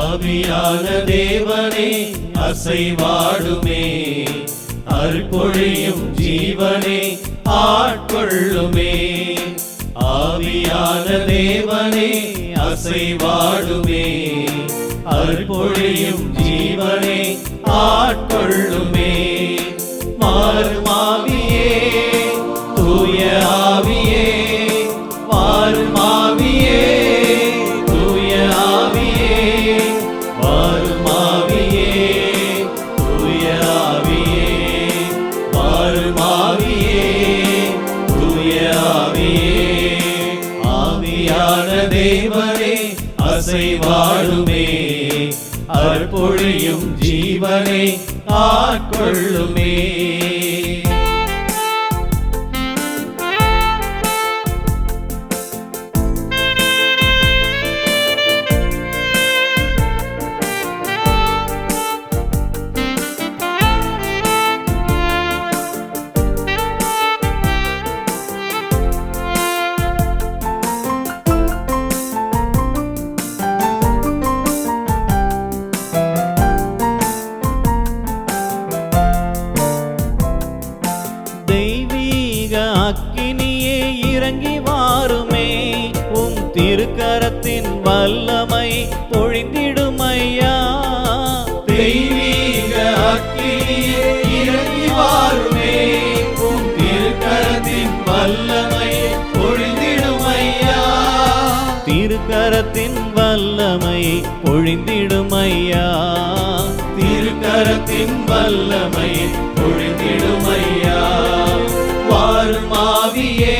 ஆவியான தேவனே அசைவாடுமே, அருள்பொழியும் ஜீவனே ஆட்கொள்ளுமே. ஆவியான தேவனே அசைவாடுமே, அருள்பொழியும் ஜீவனே ஆட்கொள்ளுமே. மாறும் ஆவியே தூய ஆவியே, மாறும் ஆவியே தூய ஆவியே, மாறும் ஆவியே தூய ஆவியே, மாறும் ஆவியே தூய ஆவியே. ஆவியான தேவனே அசைவாடுமே, அருள்பொழியும் ஜீவனை ஆட்கொள்ளுமே. அக்கினியே இறங்கி வாருமே, உம் திருக்கரத்தின் வல்லமை பொழிந்திடுமையா. தெய்வீக அக்கினியே இறங்கி வாருமே, உம் திருக்கரத்தின் வல்லமை பொழிந்திடுமையா. திருக்கரத்தின் வல்லமை பொழிந்திடுமையா, திருக்கரத்தின் வல்லமை பொழிந்திடுமையா. மாறும் ஆவியே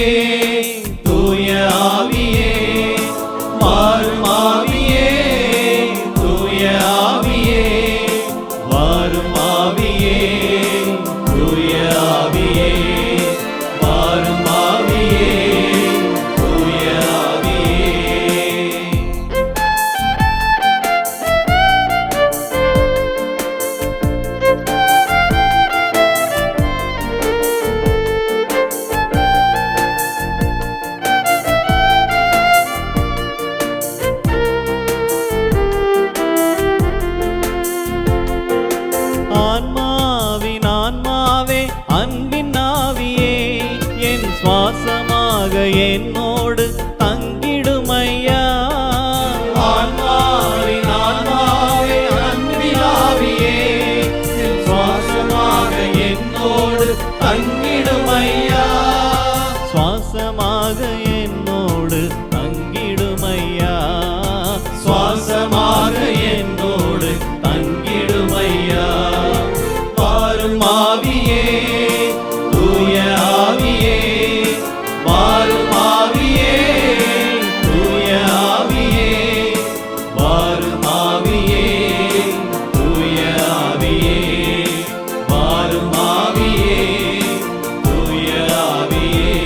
தூய ஆவியே, மாறும் ஆவியே தூய ஆவியே, மாறும் ஆவியே தூய ஆவியே, மாறும் ஆவியே தூய ஆவியே. அன்பின் ஆவியே என் சுவாசமாக என்னோடு தங்கிடுமையா. ஆன்மாவின் ஆன்மாவே அன்பின் ஆவியே என் சுவாசமாக என்னோடு தங்கிடுமையா. சுவாசமாக என்னோடு தங்கிடுமையா, சுவாசமாக என்னோடு தங்கிடுமையா. மாறும் ஆவியே தூய ஆவியே, மாறும் ஆவியே தூய ஆவியே, மாறும் ஆவியே தூய ஆவியே, மாறும் ஆவியே தூய ஆவியே.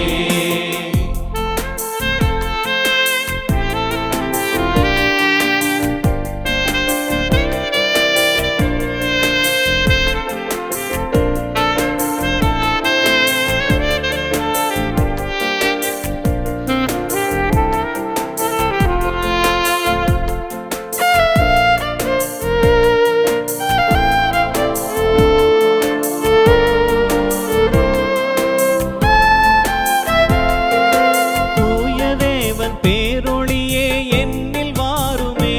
பேரொளியே என்னில் வாருமே,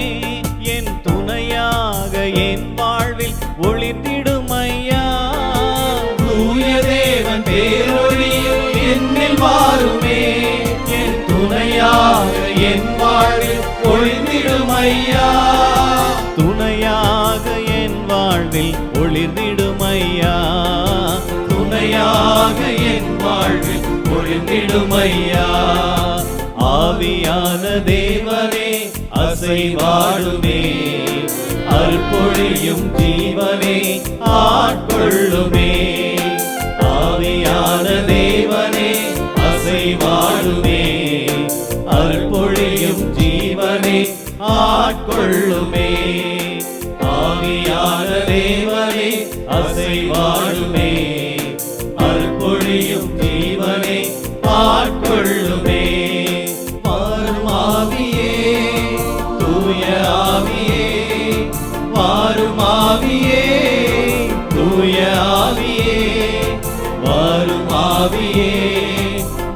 என் துணையாக என் வாழ்வில் ஒளிர்ந்திடுமையா. தூய தேவன் பேரொளியே என்னில் வாருமே, என் துணையாக என் வாழ்வில் ஒளிர்ந்திடுமையா. துணையாக என் வாழ்வில் ஒளிர்ந்திடுமையா, துணையாக என் வாழ்வில் ஒளிர்ந்திடுமையா. ஆவியான தேவனே அசைவாடுமே, அருள்பொழியும் ஜீவனே ஆட்கொள்ளுமே. ஆவியான தேவனே அசைவாடுமே, அருள்பொழியும் ஜீவனே ஆட்கொள்ளுமே. ஆவியான தேவனே அசைவாடுமே, அருள்பொழியும் ஜீவனே ஆட்கொள்ளுமே. மாறும் ஆவியே தூய ஆவியே, வாரும் ஆவியே தூய ஆவியே வாரும் ஆவியே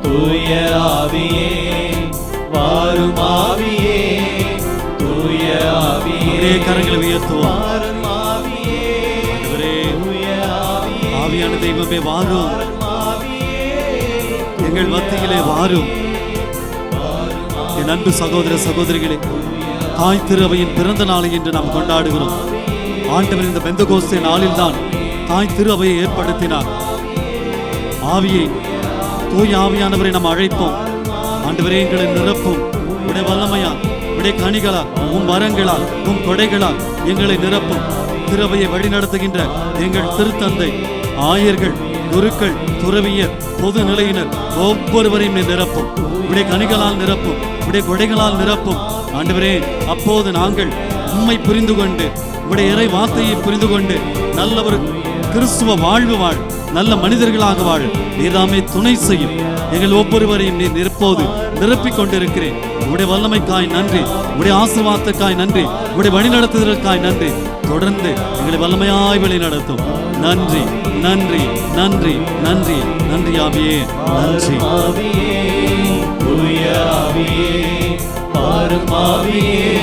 தூய ஆவியே வாரும் ஆவியே தூய ஆவியே. கரங்களை உயர்த்துவோம். வாரும் ஆவியே தூய ஆவியே. ஆவியான தெய்வமே வாரும், எங்கள் மத்தியிலே வாரும். என் அன்பு சகோதர சகோதரிகளே, தாய் திருவையின் பிறந்த நாளை இன்று நாம் கொண்டாடுகிறோம். ஆண்டவர் இந்த பெந்தகோஸ்தே நாளில் தான் தாய் திருவையை ஏற்படுத்தினார். ஆவியை, தூய ஆவியானவரை நாம் அழைப்போம். ஆண்டவரே, எங்களை நிரப்பும். உடைய வல்லமையால், உடைய கனிகளால், உம் வரங்களால், உம் கொடைகளால் எங்களை நிரப்பும். திருவையை வழிநடத்துகின்ற எங்கள் திருத்தந்தை, ஆயர்கள், குருக்கள், துறவியர், பொது நிலையினர் ஒவ்வொருவரையும் நிரப்பும். உடைய கனிகளால் நிரப்பும், உடைய கொடைகளால் நிரப்பும். ஆண்டவரே, அப்போது நாங்கள் உம்மை புரிந்து கொண்டு, உடைய இறை வார்த்தையை புரிந்து கொண்டு நல்ல ஒரு கிறிஸ்துவ வாழ்வு வாழ், நல்ல மனிதர்களாக வாழ நீதாமே துணை செய்யும். எங்கள் ஒவ்வொருவரையும் நீர் நிற்போது நிரப்பிக் கொண்டிருக்கிறேன். உடைய வல்லமைக்காய் நன்றி, உடைய ஆசீர்வாதத்துக்காய் நன்றி, உடைய வழிநடத்துதலுக்காய் நன்றி. தொடர்ந்து எங்களை வல்லமையாய் வழி நடத்தும். நன்றி நன்றி நன்றி நன்றி நன்றி ஆவியே, நன்றி. ஆவியே தூய ஆவியே வாரும் ஆவியே